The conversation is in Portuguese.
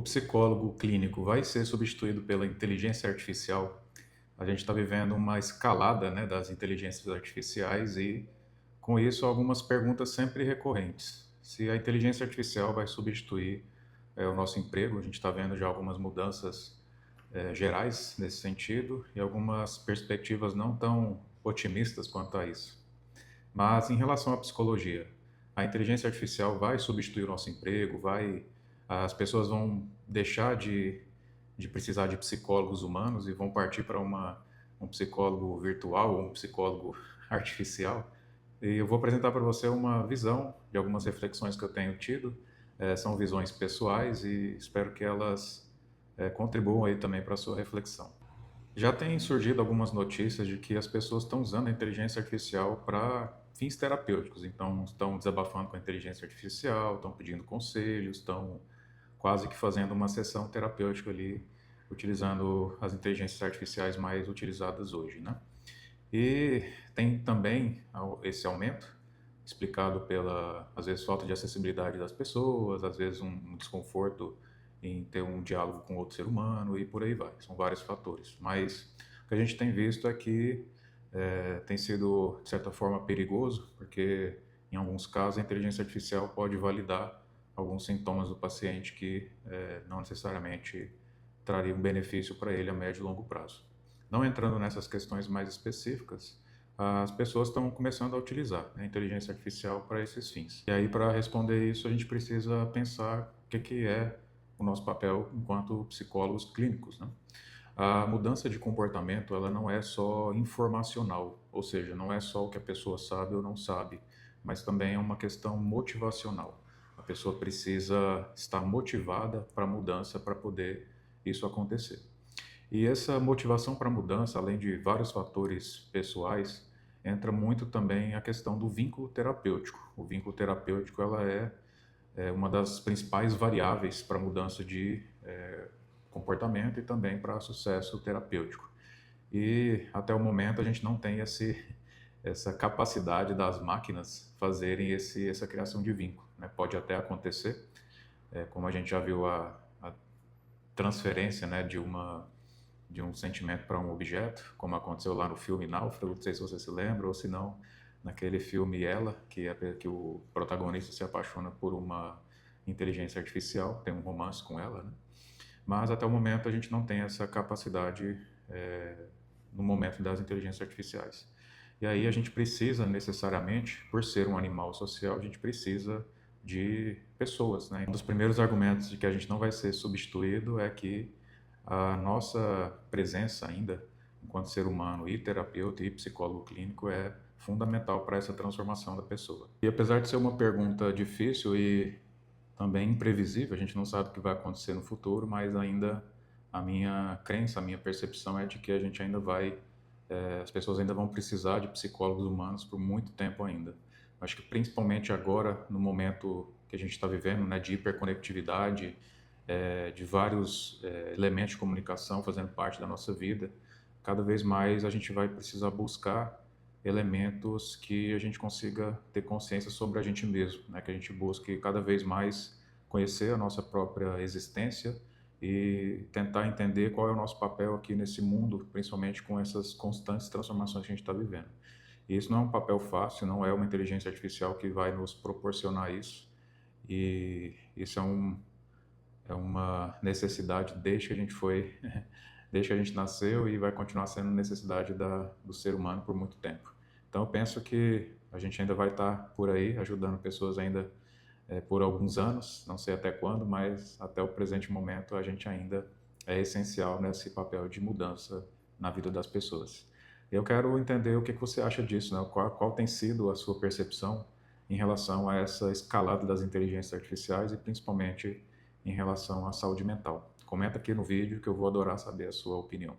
O psicólogo clínico vai ser substituído pela inteligência artificial? A gente está vivendo uma escalada, né, das inteligências artificiais e, com isso, algumas perguntas sempre recorrentes. Se a inteligência artificial vai substituir o nosso emprego, a gente está vendo já algumas mudanças gerais nesse sentido e algumas perspectivas não tão otimistas quanto a isso. Mas em relação à psicologia, a inteligência artificial vai substituir o nosso emprego, as pessoas vão deixar de precisar de psicólogos humanos e vão partir para um psicólogo virtual ou um psicólogo artificial. E eu vou apresentar para você uma visão de algumas reflexões que eu tenho tido. São visões pessoais e espero que elas contribuam aí também para a sua reflexão. Já tem surgido algumas notícias de que as pessoas estão usando a inteligência artificial para fins terapêuticos. Então, estão desabafando com a inteligência artificial, estão pedindo conselhos, estão quase que fazendo uma sessão terapêutica ali, utilizando as inteligências artificiais mais utilizadas hoje, né? E tem também esse aumento, explicado pela, às vezes, falta de acessibilidade das pessoas, às vezes um desconforto em ter um diálogo com outro ser humano e por aí vai. São vários fatores. Mas o que a gente tem visto é que tem sido, de certa forma, perigoso, porque em alguns casos a inteligência artificial pode validar alguns sintomas do paciente que não necessariamente trariam benefício para ele a médio e longo prazo. Não entrando nessas questões mais específicas, as pessoas estão começando a utilizar a inteligência artificial para esses fins. E aí, para responder isso, a gente precisa pensar o que é o nosso papel enquanto psicólogos clínicos, né? A mudança de comportamento, ela não é só informacional, ou seja, não é só o que a pessoa sabe ou não sabe, mas também é uma questão motivacional. A pessoa precisa estar motivada para a mudança para poder isso acontecer. E essa motivação para a mudança, além de vários fatores pessoais, entra muito também a questão do vínculo terapêutico. O vínculo terapêutico ela é uma das principais variáveis para a mudança de comportamento e também para sucesso terapêutico. E até o momento a gente não tem essa capacidade das máquinas fazerem essa criação de vínculo, né? Pode até acontecer, como a gente já viu a transferência, né, de um sentimento para um objeto, como aconteceu lá no filme Náufrago, não sei se você se lembra, ou se não, naquele filme Ela, que o protagonista se apaixona por uma inteligência artificial, tem um romance com ela, né? Mas até o momento a gente não tem essa capacidade no momento das inteligências artificiais. E aí a gente precisa necessariamente, por ser um animal social, a gente precisa de pessoas, né? Um dos primeiros argumentos de que a gente não vai ser substituído é que a nossa presença ainda, enquanto ser humano e terapeuta e psicólogo clínico, é fundamental para essa transformação da pessoa. E apesar de ser uma pergunta difícil e também imprevisível, a gente não sabe o que vai acontecer no futuro, mas ainda a minha crença, a minha percepção é de que a gente ainda as pessoas ainda vão precisar de psicólogos humanos por muito tempo ainda. Acho que principalmente agora, no momento que a gente está vivendo, né, de hiperconectividade, de vários elementos de comunicação fazendo parte da nossa vida, cada vez mais a gente vai precisar buscar elementos que a gente consiga ter consciência sobre a gente mesmo, né? Que a gente busque cada vez mais conhecer a nossa própria existência e tentar entender qual é o nosso papel aqui nesse mundo, principalmente com essas constantes transformações que a gente está vivendo. E isso não é um papel fácil, não é uma inteligência artificial que vai nos proporcionar isso, e isso é uma necessidade desde que a gente foi, desde que a gente nasceu e vai continuar sendo necessidade do ser humano por muito tempo. Então eu penso que a gente ainda vai estar por aí ajudando pessoas ainda por alguns anos, não sei até quando, mas até o presente momento a gente ainda é essencial nesse papel de mudança na vida das pessoas. Eu quero entender o que você acha disso, né? Qual tem sido a sua percepção em relação a essa escalada das inteligências artificiais e principalmente em relação à saúde mental. Comenta aqui no vídeo que eu vou adorar saber a sua opinião.